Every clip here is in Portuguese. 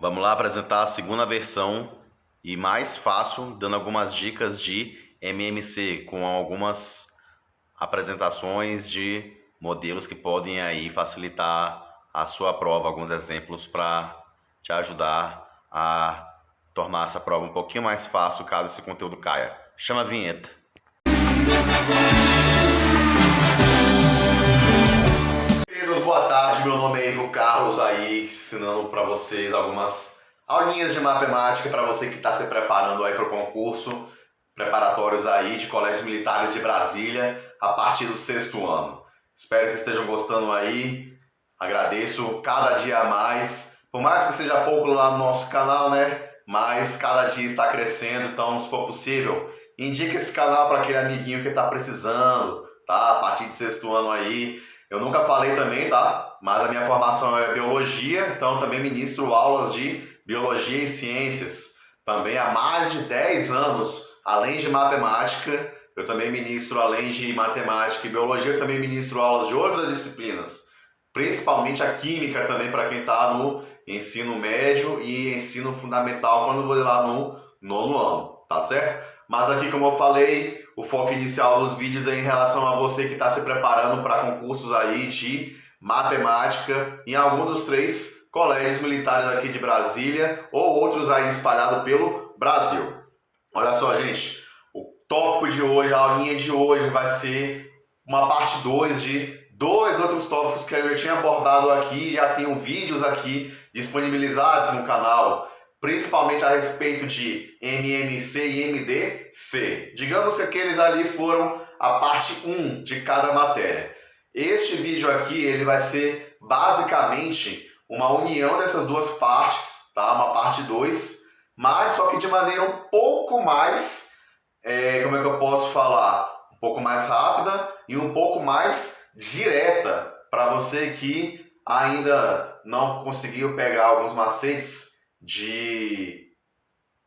Vamos lá apresentar a segunda versão e mais fácil, dando algumas dicas de MMC, com algumas apresentações de modelos que podem aí facilitar a sua prova, alguns exemplos para te ajudar a tornar essa prova um pouquinho mais fácil caso esse conteúdo caia. Chama a vinheta. Queridos, boa tarde, meu nome é Ivo Carlos, aí ensinando para vocês algumas aulinhas de matemática para você que está se preparando aí para o concurso, preparatórios aí de colégios militares de Brasília a partir do 6º ano. Espero que estejam gostando aí, agradeço cada dia a mais, por mais que seja pouco lá no nosso canal, né? Mas cada dia está crescendo, então se for possível, indique esse canal para aquele amiguinho que está precisando, tá? A partir do 6º ano aí. Eu nunca falei também, tá? Mas a minha formação é biologia, então também ministro aulas de biologia e ciências. Também há mais de 10 anos, além de matemática, eu também ministro, além de matemática e biologia, eu também ministro aulas de outras disciplinas. Principalmente a química também para quem está no ensino médio e ensino fundamental quando vou lá no 9º ano, tá certo? Mas aqui, como eu falei, o foco inicial dos vídeos é em relação a você que está se preparando para concursos aí de matemática em algum dos 3 colégios militares aqui de Brasília ou outros aí espalhados pelo Brasil. Olha só, gente, o tópico de hoje, a aulinha de hoje vai ser uma parte 2 de 2 outros tópicos que eu já tinha abordado aqui, já tenho vídeos aqui disponibilizados no canal, principalmente a respeito de MMC e MDC. Digamos que aqueles ali foram a parte 1 de cada matéria. Este vídeo aqui ele vai ser basicamente uma união dessas duas partes, tá? Uma parte 2, mas só que de maneira um pouco mais, como é que eu posso falar? Um pouco mais rápida e um pouco mais direta para você que ainda não conseguiu pegar alguns macetes de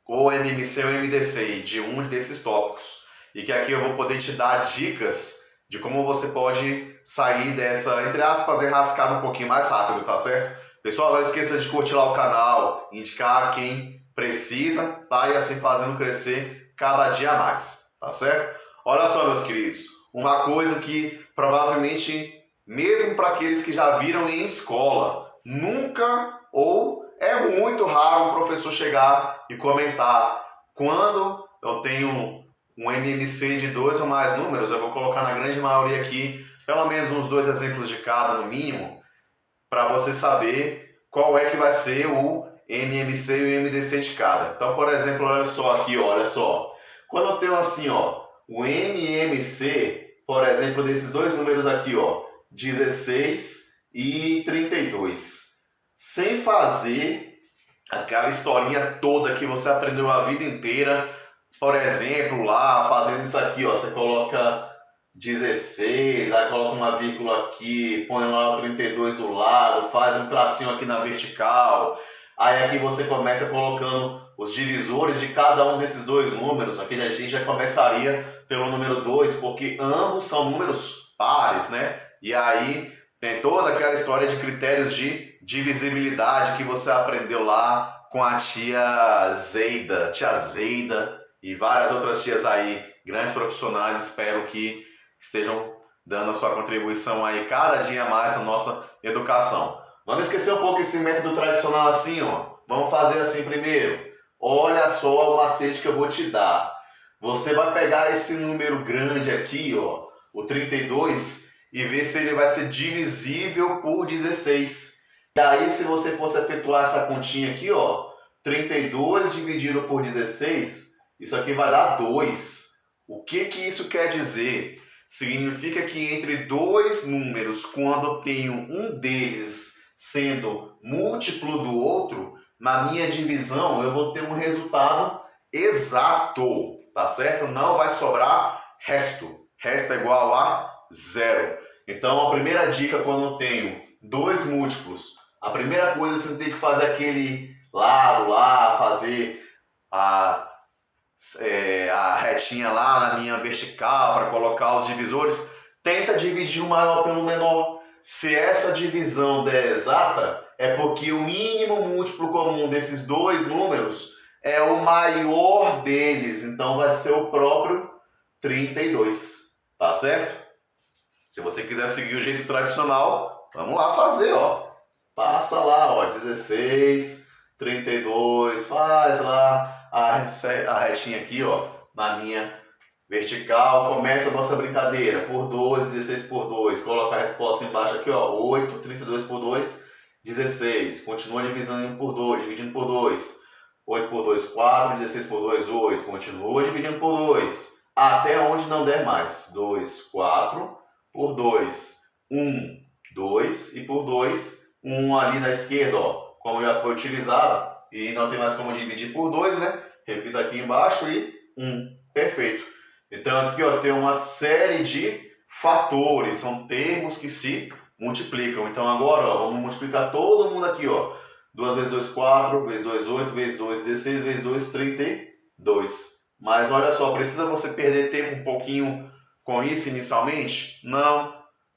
ou MMC ou MDC, de um desses tópicos. E que aqui eu vou poder te dar dicas de como você pode sair dessa, entre aspas, enrascada um pouquinho mais rápido, tá certo? Pessoal, não esqueça de curtir lá o canal, indicar quem precisa, tá? E assim fazendo crescer cada dia mais, tá certo? Olha só, meus queridos, uma coisa que provavelmente, mesmo para aqueles que já viram em escola, nunca ou é muito raro um professor chegar e comentar quando eu tenho um MMC de 2 ou mais números, eu vou colocar na grande maioria aqui, pelo menos uns 2 exemplos de cada no mínimo, para você saber qual é que vai ser o MMC e o MDC de cada. Então, por exemplo, olha só aqui, ó, olha só. Quando eu tenho assim, ó, o MMC, por exemplo, desses 2 números aqui, ó, 16 e 32. Sem fazer aquela historinha toda que você aprendeu a vida inteira, por exemplo, lá fazendo isso aqui, ó, você coloca 16, aí coloca uma vírgula aqui, põe lá o 32 do lado, faz um tracinho aqui na vertical, aí aqui você começa colocando os divisores de cada um desses 2 números. Aqui a gente já começaria pelo número 2, porque ambos são números pares, né? E aí tem toda aquela história de critérios de divisibilidade que você aprendeu lá com a tia Zeida e várias outras tias aí, grandes profissionais. Espero que estejam dando a sua contribuição aí cada dia mais na nossa educação. Vamos esquecer um pouco esse método tradicional assim, ó. Vamos fazer assim primeiro. Olha só o macete que eu vou te dar. Você vai pegar esse número grande aqui, ó, o 32, e ver se ele vai ser divisível por 16. E aí, se você fosse efetuar essa continha aqui, ó, 32 dividido por 16, isso aqui vai dar 2. O que que isso quer dizer? Significa que entre 2 números, quando eu tenho um deles sendo múltiplo do outro, na minha divisão eu vou ter um resultado exato, tá certo? Não vai sobrar resto. Resto é igual a 0. Então, a primeira dica quando eu tenho 2 múltiplos, a primeira coisa você tem que fazer aquele lado lá, fazer a retinha lá na linha vertical para colocar os divisores. Tenta dividir o maior pelo menor. Se essa divisão der exata, É porque o mínimo múltiplo comum desses dois números é o maior deles. Então vai ser o próprio 32. Tá certo? Se você quiser seguir o jeito tradicional, vamos lá fazer, ó. Passa lá, ó, 16, 32, faz lá a restinha aqui, ó, na linha vertical. Começa a nossa brincadeira, por 2, 16 por 2. Coloca a resposta embaixo aqui, ó, 8, 32 por 2, 16. Continua dividindo por 2, dividindo por 2. 8 por 2, 4, 16 por 2, 8. Continua dividindo por 2, até onde não der mais. 2, 4, por 2, 1, 2, e por 2, 1 ali na esquerda, ó, como já foi utilizado, e não tem mais como dividir por 2, né? Repita aqui embaixo e 1. Perfeito. Então aqui, ó, tem uma série de fatores, são termos que se multiplicam. Então agora, ó, vamos multiplicar todo mundo aqui, ó. 2 vezes 2, 4, vezes 2, 8, vezes 2, 16, vezes 2, 32. Mas olha só, precisa você perder tempo um pouquinho com isso inicialmente? Não.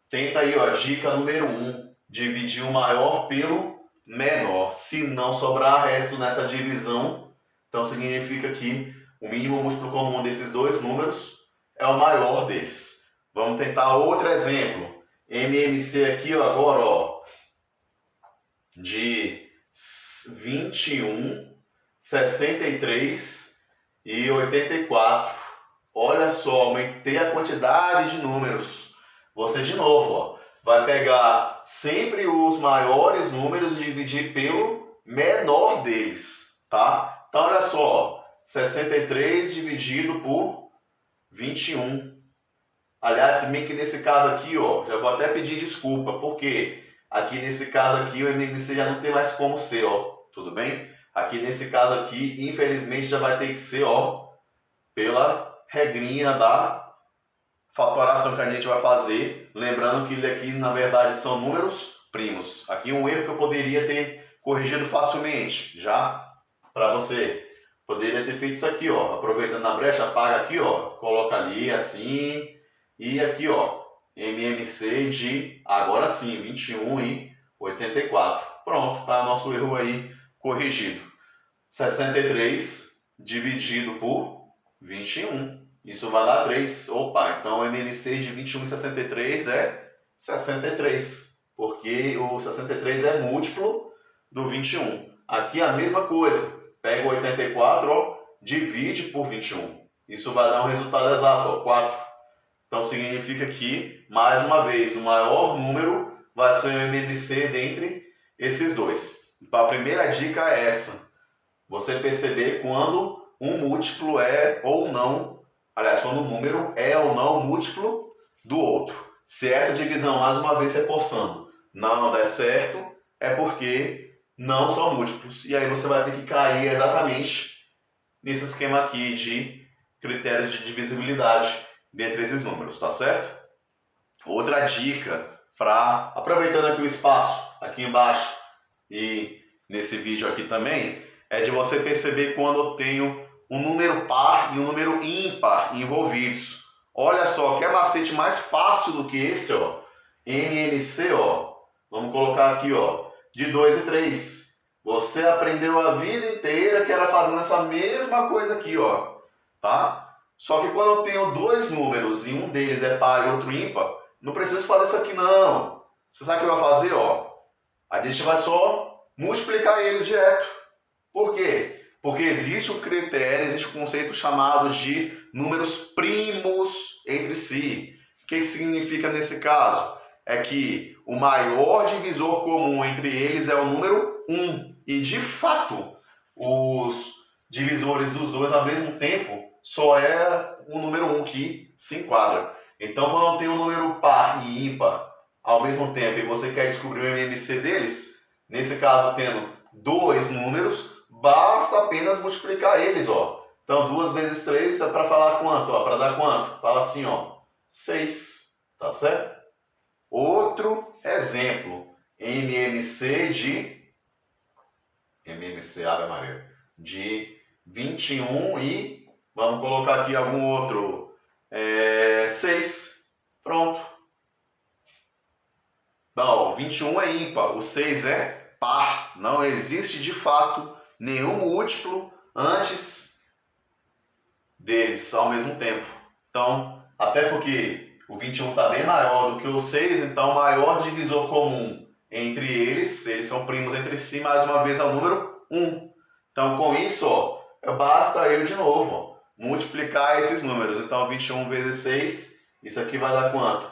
Tenta aí, ó, dica número 1. Dividir o maior pelo menor. Se não sobrar resto nessa divisão, então significa que o mínimo múltiplo comum desses dois números é o maior deles. Vamos tentar outro exemplo. MMC aqui, ó, agora, ó, de 21, 63 e 84. Olha só, aumentei a quantidade de números. Você, de novo, ó, vai pegar sempre os maiores números e dividir pelo menor deles, tá? Então, olha só, 63 dividido por 21. Aliás, se bem que nesse caso aqui, ó, já vou até pedir desculpa, porque aqui nesse caso aqui o MMC já não tem mais como ser, ó, tudo bem? Aqui nesse caso aqui, infelizmente, já vai ter que ser, ó, pela regrinha da fatoração que a gente vai fazer, lembrando que aqui na verdade são números primos. Aqui um erro que eu poderia ter corrigido facilmente, já para você. Poderia ter feito isso aqui, ó, aproveitando a brecha, apaga aqui, ó, coloca ali assim, e aqui, ó, MMC de, agora sim, 21 e 84. Pronto, tá nosso erro aí corrigido. 63 dividido por 21. Isso vai dar 3. Opa, então o MMC de 21 e 63 é 63. Porque o 63 é múltiplo do 21. Aqui a mesma coisa. Pega o 84, ó, divide por 21. Isso vai dar um resultado exato, ó, 4. Então significa que, mais uma vez, o maior número vai ser o MMC dentre esses dois. Então a primeira dica é essa. Você perceber quando um múltiplo é ou não, aliás, quando o número é ou não múltiplo do outro. Se essa divisão, mais uma vez reforçando, não der certo, é porque não são múltiplos. E aí você vai ter que cair exatamente nesse esquema aqui de critérios de divisibilidade dentre esses números, tá certo? Outra dica, para aproveitando aqui o espaço, aqui embaixo e nesse vídeo aqui também, é de você perceber quando eu tenho um número par e um número ímpar envolvidos. Olha só, quer macete mais fácil do que esse, ó? MMC, ó. Vamos colocar aqui, ó, de 2 e 3. Você aprendeu a vida inteira que era fazendo essa mesma coisa aqui, ó, tá? Só que quando eu tenho dois números e um deles é par e outro ímpar, não preciso fazer isso aqui não. Você sabe o que eu vou fazer, ó? A gente vai só multiplicar eles direto. Por quê? Porque existe um critério, existe um conceito chamado de números primos entre si. O que significa nesse caso? É que o maior divisor comum entre eles é o número 1. E, de fato, os divisores dos dois ao mesmo tempo só é o número 1 que se enquadra. Então, quando eu tenho um número par e ímpar ao mesmo tempo e você quer descobrir o MMC deles, nesse caso tendo dois números, basta apenas multiplicar eles, ó. Então, 2 vezes 3 é para falar quanto? Para dar quanto? Fala assim, ó, 6, tá certo? Outro exemplo, MMC, Ave Maria, de 21 e, vamos colocar aqui algum outro, 6, pronto. Não, o 21 é ímpar, o 6 é par. Não existe de fato nenhum múltiplo antes deles ao mesmo tempo. Então, até porque o 21 está bem maior do que o 6, então o maior divisor comum entre eles são primos entre si, mais uma vez é o número 1. Então, com isso, ó, basta eu de novo, ó, multiplicar esses números. Então, 21 vezes 6, isso aqui vai dar quanto?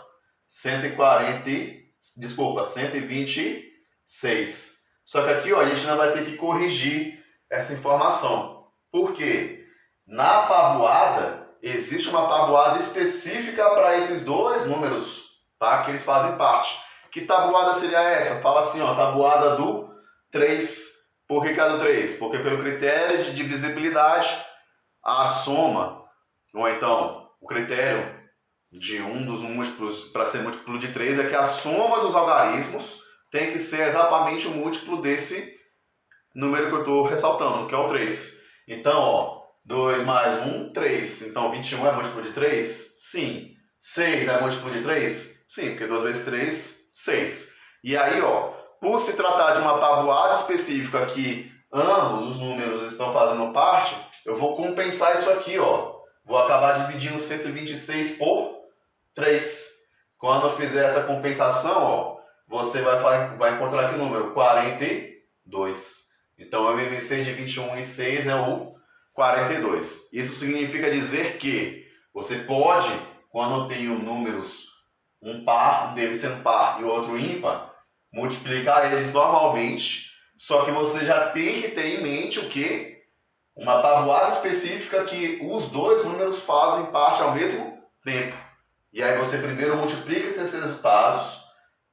126. Só que aqui, ó, a gente não vai ter que corrigir essa informação. Por quê? Na tabuada, existe uma tabuada específica para esses dois números, tá? Que eles fazem parte. Que tabuada seria essa? Fala assim, ó, tabuada do 3. Por que é do 3? Porque pelo critério de divisibilidade, a soma, ou então o critério de um dos múltiplos para ser múltiplo de 3 é que a soma dos algarismos tem que ser exatamente o múltiplo desse número que eu estou ressaltando, que é o 3. Então, ó, 2 mais 1, 3. Então, 21 é múltiplo de 3? Sim. 6 é múltiplo de 3? Sim, porque 2 vezes 3, 6. E aí, ó, por se tratar de uma tabuada específica que ambos os números estão fazendo parte, eu vou compensar isso aqui, ó. Vou acabar dividindo 126 por 3. Quando eu fizer essa compensação, ó, você vai encontrar aqui o número 42. Então, o MMC de 21 e 6 é o 42. Isso significa dizer que você pode, quando eu tenho números, um par, um deles sendo par e o outro ímpar, multiplicar eles normalmente, só que você já tem que ter em mente o quê? Uma tabuada específica que os dois números fazem parte ao mesmo tempo. E aí você primeiro multiplica esses resultados,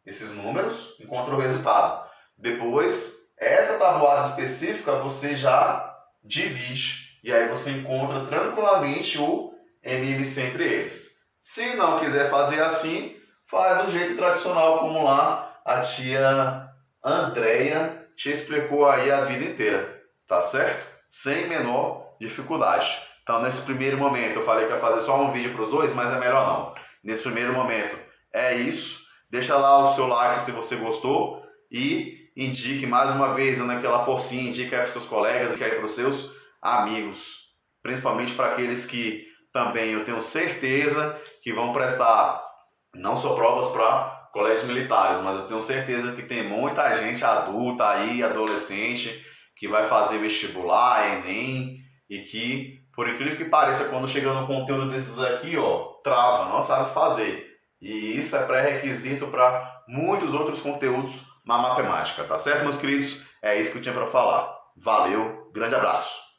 esses números, encontra o resultado. Depois, essa tabuada específica você já divide. E aí você encontra tranquilamente o MMC entre eles. Se não quiser fazer assim, faz do jeito tradicional, como lá a tia Andréia te explicou aí a vida inteira. Tá certo? Sem menor dificuldade. Então, nesse primeiro momento, eu falei que ia fazer só um vídeo para os dois, mas é melhor não. Nesse primeiro momento, é isso. Deixa lá o seu like se você gostou e indique mais uma vez, dando aquela forcinha, indique aí para os seus colegas, indique aí para os seus amigos. Principalmente para aqueles que também eu tenho certeza que vão prestar não só provas para colégios militares, mas eu tenho certeza que tem muita gente adulta aí, adolescente, que vai fazer vestibular, Enem, e que, por incrível que pareça, quando chega no conteúdo desses aqui, ó, trava, não sabe fazer. E isso é pré-requisito para muitos outros conteúdos na matemática, tá certo, meus queridos? É isso que eu tinha para falar. Valeu, grande abraço!